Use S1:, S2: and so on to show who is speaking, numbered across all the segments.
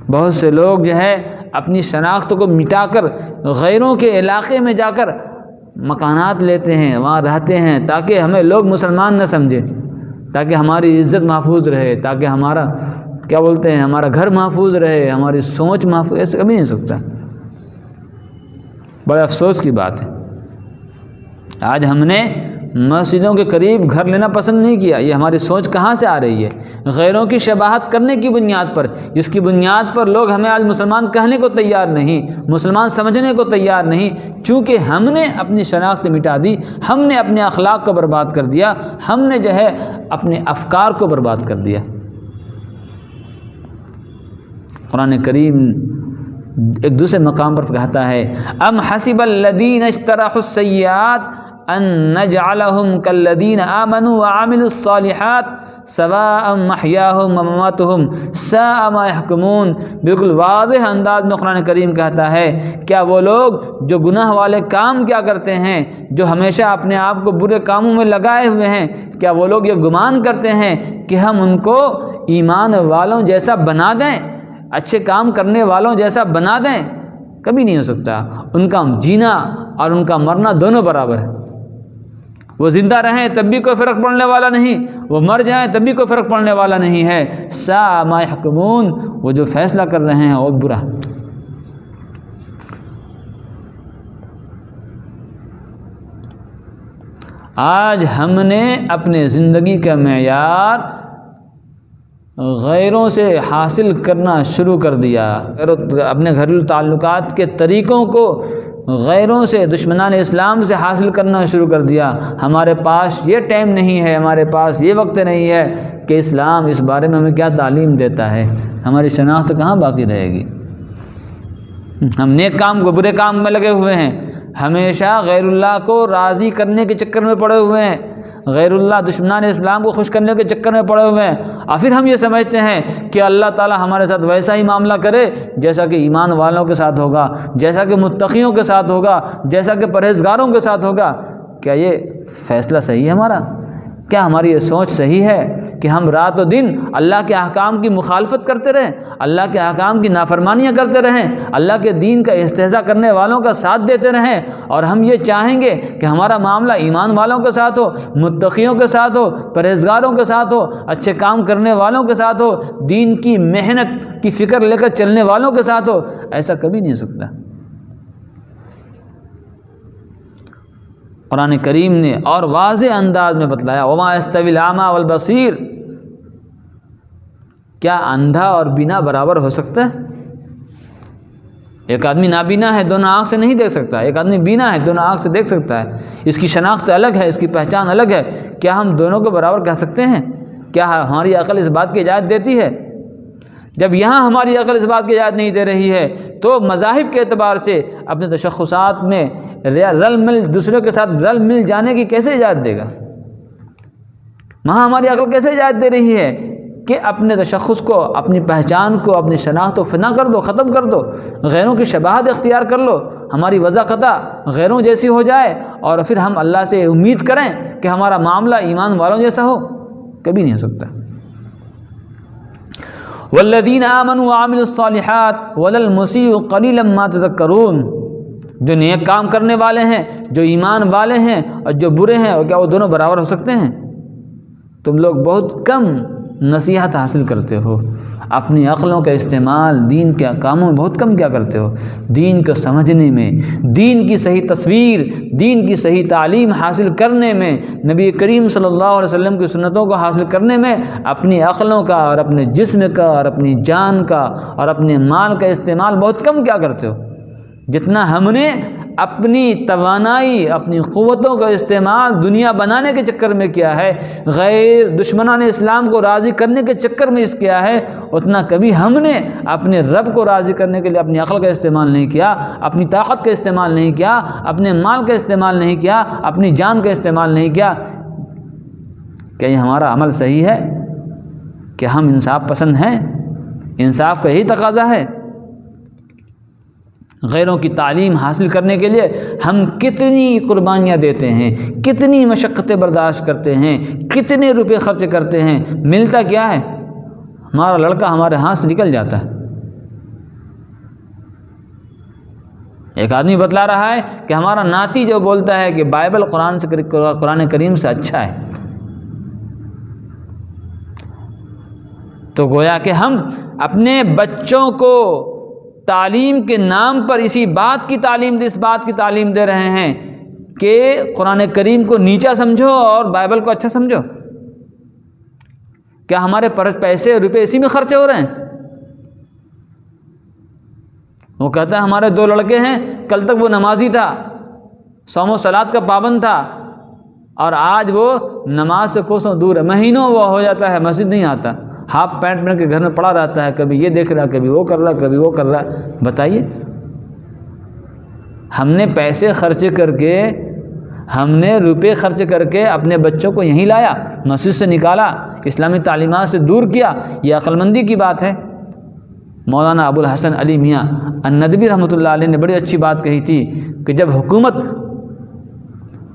S1: बहुत से लोग जो है अपनी शनाख्त को मिटाकर गैरों के इलाके में जाकर मकानात लेते हैं, वहाँ रहते हैं ताकि हमें लोग मुसलमान न समझें, ताकि हमारी इज़्ज़त महफूज रहे, ताकि हमारा क्या बोलते हैं हमारा घर महफूज रहे, हमारी सोच महफूज। ऐसे कभी नहीं हो सकता। बड़े अफसोस की बात है आज हमने मस्जिदों के करीब घर लेना पसंद नहीं किया। ये हमारी सोच कहाँ से आ रही है? गैरों की शबाहत करने की बुनियाद पर, जिसकी बुनियाद पर लोग हमें आज मुसलमान कहने को तैयार नहीं, मुसलमान समझने को तैयार नहीं, चूँकि हमने अपनी शनाख्त मिटा दी, हमने अपने अखलाक को बर्बाद कर दिया, हमने जो है अपने अफकार को बर्बाद कर दिया। कुरान करीम एक दूसरे मकाम पर कहता है, अम हसिबल्लज़ीन इज्तरहुस्सय्यात अन नजअलहुम कल्लज़ीन आमनू व अमिलुस्सालिहात सवाअम महयाहुम व ममातुहुम साअ मा यहकुमून। बिल्कुल वाज़ेह अंदाज में कुरान करीम कहता है, क्या वो लोग जो गुनाह वाले काम क्या करते हैं, जो हमेशा अपने आप को बुरे कामों में लगाए हुए हैं, क्या वो लोग ये गुमान करते हैं कि हम उनको ईमान वालों जैसा बना दें, अच्छे काम करने वालों जैसा बना दें? कभी नहीं हो सकता। उनका जीना और उनका मरना दोनों बराबर है। वो ज़िंदा रहें तब भी कोई फ़र्क पड़ने वाला नहीं, वो मर जाएं तब भी कोई फ़र्क पड़ने वाला नहीं है। सा मा यहकुमून, वो जो फैसला कर रहे हैं बहुत बुरा। आज हमने अपने ज़िंदगी का मेयार गैरों से हासिल करना शुरू कर दिया। अपने घरेलू ताल्लुकात के तरीक़ों को गैरों से, दुश्मनान इस्लाम से हासिल करना शुरू कर दिया। हमारे पास ये टाइम नहीं है, हमारे पास ये वक्त नहीं है कि इस्लाम इस बारे में हमें क्या तालीम देता है। हमारी शनाख्त कहाँ बाकी रहेगी? हम नेक काम को बुरे काम में लगे हुए हैं, हमेशा गैरुल्लाह को राज़ी करने के चक्कर में पड़े हुए हैं, गैरुल्लाह दुश्मनान इस्लाम को खुश करने के चक्कर में पड़े हुए हैं। और फिर हम ये समझते हैं कि अल्लाह ताला हमारे साथ वैसा ही मामला करे जैसा कि ईमान वालों के साथ होगा, जैसा कि मुत्तक़ियों के साथ होगा, जैसा कि परहेज़गारों के साथ होगा। क्या ये फ़ैसला सही है हमारा? क्या हमारी ये सोच सही है कि हम रात और दिन अल्लाह के अहकाम की मुखालफत करते रहें, अल्लाह के अहकाम की नाफरमानियाँ करते रहें, अल्लाह के दीन का इस्तेहज़ा करने वालों का साथ देते रहें, और हम ये चाहेंगे कि हमारा मामला ईमान वालों के साथ हो, मुत्तक़ियों के साथ हो, परहेज़गारों के साथ हो, अच्छे काम करने वालों के साथ हो, दीन की मेहनत की फ़िक्र लेकर चलने वालों के साथ हो? ऐसा कभी नहीं हो सकता। कुरान करीम ने और वाज़ेह अंदाज में बतलाया, वमा यस्तविल आमा वल बसीर, क्या अंधा और बीना बराबर हो सकता है? एक आदमी नाबीना है, दोनों आँख से नहीं देख सकता, एक आदमी बीना है, दोनों आँख से देख सकता है। इसकी शनाख्त अलग है, इसकी पहचान अलग है। क्या हम दोनों को बराबर कह सकते हैं? क्या हमारी अक़ल इस बात की इजाज़त देती है? जब यहाँ हमारी अक़ल इस बात की इजाज़त नहीं दे रही है, तो मज़ाहिब के एतबार से अपने तशख़्ख़ुसात में रल मिल दूसरों के साथ रल मिल जाने की कैसे इजाज़त देगा? वहाँ हमारी अक़ल कैसे इजाज़त दे रही है कि अपने तशख़्ख़ुस को, अपनी पहचान को, अपनी शनाख्त को फ़ना कर दो, ख़त्म कर दो, गैरों की शबाहत इख्तियार कर लो, हमारी वज़ाक़ता गैरों जैसी हो जाए, और फिर हम अल्लाह से उम्मीद करें कि हमारा मामला ईमान वालों जैसा हो? कभी नहीं हो सकता। वल्लज़ीना आमनू व अमिलुस्सालिहात वलल मुसीउ क़लीलन मा तज़क्करून, जो नेक काम करने वाले हैं, जो ईमान वाले हैं, और जो बुरे हैं, और क्या वो दोनों बराबर हो सकते हैं? तुम लोग बहुत कम नसीहत हासिल करते हो, अपनी अक़लों का इस्तेमाल दीन के कामों में बहुत कम क्या करते हो। दीन को समझने में, दीन की सही तस्वीर, दीन की सही तालीम हासिल करने में, नबी करीम सल्लल्लाहु अलैहि वसल्लम की सुन्नतों को हासिल करने में अपनी अक़लों का और अपने जिस्म का और अपनी जान का और अपने माल का इस्तेमाल बहुत कम क्या करते हो। जितना हमने अपनी तवानाई, अपनी क़ुव्वतों का इस्तेमाल दुनिया बनाने के चक्कर में किया है, गैर दुश्मनान इस्लाम को राज़ी करने के चक्कर में किया है, उतना कभी हमने अपने रब को राज़ी करने के लिए अपनी अक़ल का इस्तेमाल नहीं किया, अपनी ताकत का इस्तेमाल नहीं किया, अपने माल का इस्तेमाल नहीं किया, अपनी जान का इस्तेमाल नहीं किया। क्या ये हमारा अमल सही है? क्या हम इंसाफ पसंद हैं? इंसाफ का यही तकाज़ा है। गैरों की तालीम हासिल करने के लिए हम कितनी कुर्बानियाँ देते हैं, कितनी मशक्क़तें बर्दाश्त करते हैं, कितने रुपए खर्च करते हैं, मिलता क्या है? हमारा लड़का हमारे हाथ से निकल जाता है। एक आदमी बतला रहा है कि हमारा नाती जो बोलता है कि बाइबल कुरान करीम से अच्छा है। तो गोया कि हम अपने बच्चों को तालीम के नाम पर इस बात की तालीम दे रहे हैं कि कुरान करीम को नीचा समझो और बाइबल को अच्छा समझो। क्या हमारे पैसे रुपए इसी में खर्चे हो रहे हैं? वो कहता है हमारे 2 लड़के हैं, कल तक वो नमाजी था, सौम सलात का पाबंद था, और आज वो नमाज से कोसों दूर है। महीनों वो हो जाता है मस्जिद नहीं आता, हाफ पैंट पहन के घर में पड़ा रहता है, कभी ये देख रहा, कभी वो कर रहा, कभी वो कर रहा। बताइए, हमने पैसे खर्च करके, हमने रुपए खर्च करके अपने बच्चों को यहीं लाया, मस्जिद से निकाला, इस्लामी तालीमात से दूर किया। यह अक्लमंदी की बात है। मौलाना अबुल हसन अली मियाँ अन्नदवी रहमतुल्लाह अलैह ने बड़ी अच्छी बात कही थी कि जब हुकूमत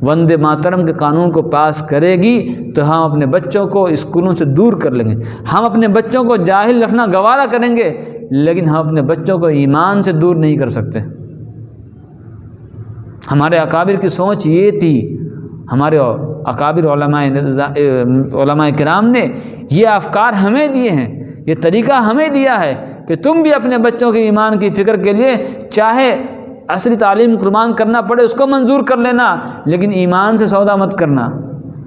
S1: वंदे मातरम के कानून को पास करेगी तो हम अपने बच्चों को स्कूलों से दूर कर लेंगे। हम अपने बच्चों को जाहिल रखना गवारा करेंगे, लेकिन हम अपने बच्चों को ईमान से दूर नहीं कर सकते। हमारे अकाबिर की सोच ये थी, हमारे अकाबिर उलमाए किराम ने ये अफकार हमें दिए हैं, ये तरीक़ा हमें दिया है कि तुम भी अपने बच्चों के ईमान की फ़िक्र के लिए चाहे असली तालीम कुर्बान करना पड़े उसको मंजूर कर लेना, लेकिन ईमान से सौदा मत करना।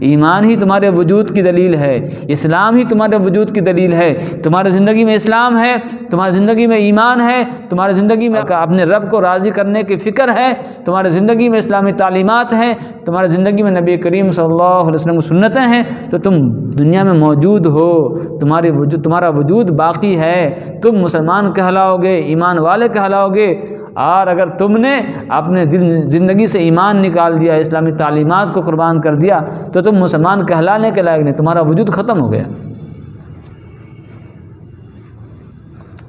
S1: ईमान ही तुम्हारे वजूद की दलील है, इस्लाम ही तुम्हारे वजूद की दलील है। तुम्हारी ज़िंदगी में इस्लाम है, तुम्हारी ज़िंदगी में ईमान है, तुम्हारी ज़िंदगी में अपने रब को राज़ी करने की फ़िक्र है, तुम्हारी ज़िंदगी में इस्लामी तालीमात हैं, तुम्हारी ज़िंदगी में नबी करीम सल्लल्लाहु अलैहि वसल्लम की सुन्नतें हैं, तो तुम दुनिया में मौजूद हो, तुम्हारा वजूद बाकी है, तुम मुसलमान कहलाओगे, ईमान वाले कहलाओगे। और अगर तुमने अपने ज़िंदगी से ईमान निकाल दिया, इस्लामी तालीमात को कुर्बान कर दिया, तो तुम मुसलमान कहलाने के लायक नहीं, तुम्हारा वजूद ख़त्म हो गया।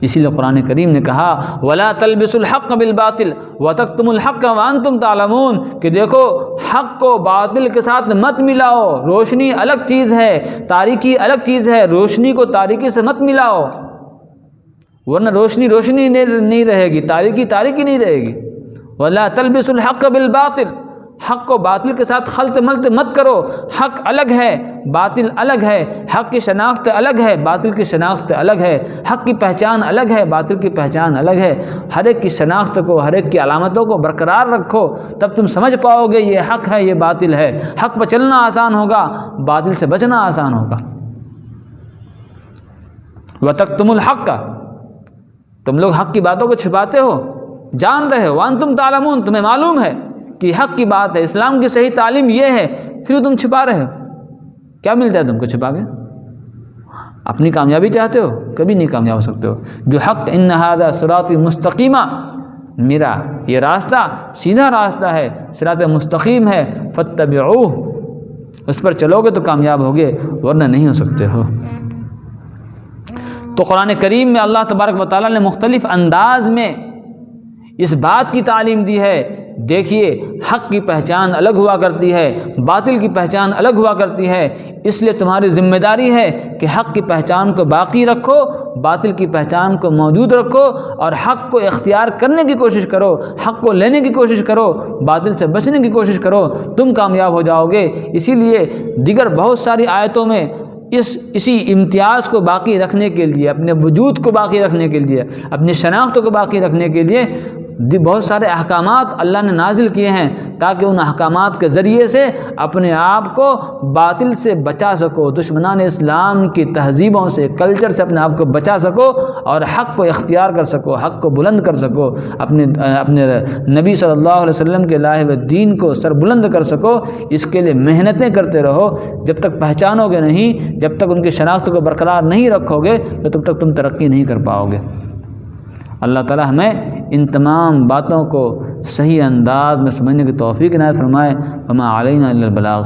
S1: इसीलिए कुरान करीम ने कहा वला तलबिसुल हक़्क़ बिल बातिल व तक्तुमुल हक़्क़ व अंतुम तालमून, कि देखो हक़ को बातिल के साथ मत मिलाओ। रोशनी अलग चीज़ है, तारीकी अलग चीज़ है, रोशनी को तारीकी से मत मिलाओ, वरना रोशनी नहीं रहेगी, तारीकी नहीं रहेगी। वला तलबिसुल हक़्क़ बिल बातिल, हक़ को बातिल के साथ खलत मलत मत करो। हक़ अलग है, बातिल अलग है, हक़ की शनाख्त अलग है, बातिल की शनाख्त अलग है, हक़ की पहचान अलग है, बातिल की पहचान अलग है। हर एक की शनाख्त को, हर एक की अलामतों को बरकरार रखो, तब तुम समझ पाओगे ये हक़ है, ये बातिल है। हक़ पर चलना आसान होगा, बातिल से बचना आसान होगा। व तक्तुमुल हक़्क़, तुम लोग हक़ की बातों को छिपाते हो, जान रहे हो, वांतुम तालमून, तुम्हें मालूम है कि हक़ की बात है, इस्लाम की सही तालीम ये है, फिर तुम छिपा रहे हो। क्या मिलता है तुमको छिपा के? अपनी कामयाबी चाहते हो, कभी नहीं कामयाब हो सकते हो। जो हक़ इन्न हादा सिराती मुस्तकीमा, मेरा ये रास्ता सीधा रास्ता है, सिरात मुस्तकीम है, फत्तबिऊह, उस पर चलोगे तो कामयाब होगे, वरना नहीं हो सकते हो। तो कुरान करीम में अल्लाह तबारक व तआला ने मुख्तलिफ अंदाज में इस बात की तालीम दी है। देखिए, हक़ की पहचान अलग हुआ करती है, बातिल की पहचान अलग हुआ करती है, इसलिए तुम्हारी जिम्मेदारी है कि हक़ की पहचान को बाकी रखो, बातिल की पहचान को मौजूद रखो, और हक़ को इख्तियार करने की कोशिश करो, हक़ को लेने की कोशिश करो, बातिल से बचने की कोशिश करो, तुम कामयाब हो जाओगे। इसीलिए दीगर बहुत सारी आयतों में इसी इम्तियाज़ को बाकी रखने के लिए, अपने वजूद को बाकी रखने के लिए, अपनी शनाख्त को बाकी रखने के लिए बहुत सारे अहकामात अल्लाह ने नाजिल किए हैं, ताकि उन अहकामात के ज़रिए से अपने आप को बातिल से बचा सको, दुश्मनान इस्लाम की तहजीबों से, कल्चर से अपने आप को बचा सको, और हक़ को इख्तियार कर सको, हक़ को बुलंद कर सको, अपने नबी सल्लल्लाहु अलैहि वसल्लम के लाए हुए दीन को सर बुलंद कर सको। इसके लिए मेहनतें करते रहो। जब तक पहचानोगे नहीं, जब तक उनकी शनाख्त को बरकरार नहीं रखोगे, तो तब तक तुम तरक्की नहीं कर पाओगे। अल्लाह ताला हमें इन तमाम बातों को सही अंदाज में समझने की तौफीक इनायत फरमाए। वमा अलैना इल्लल बलाग।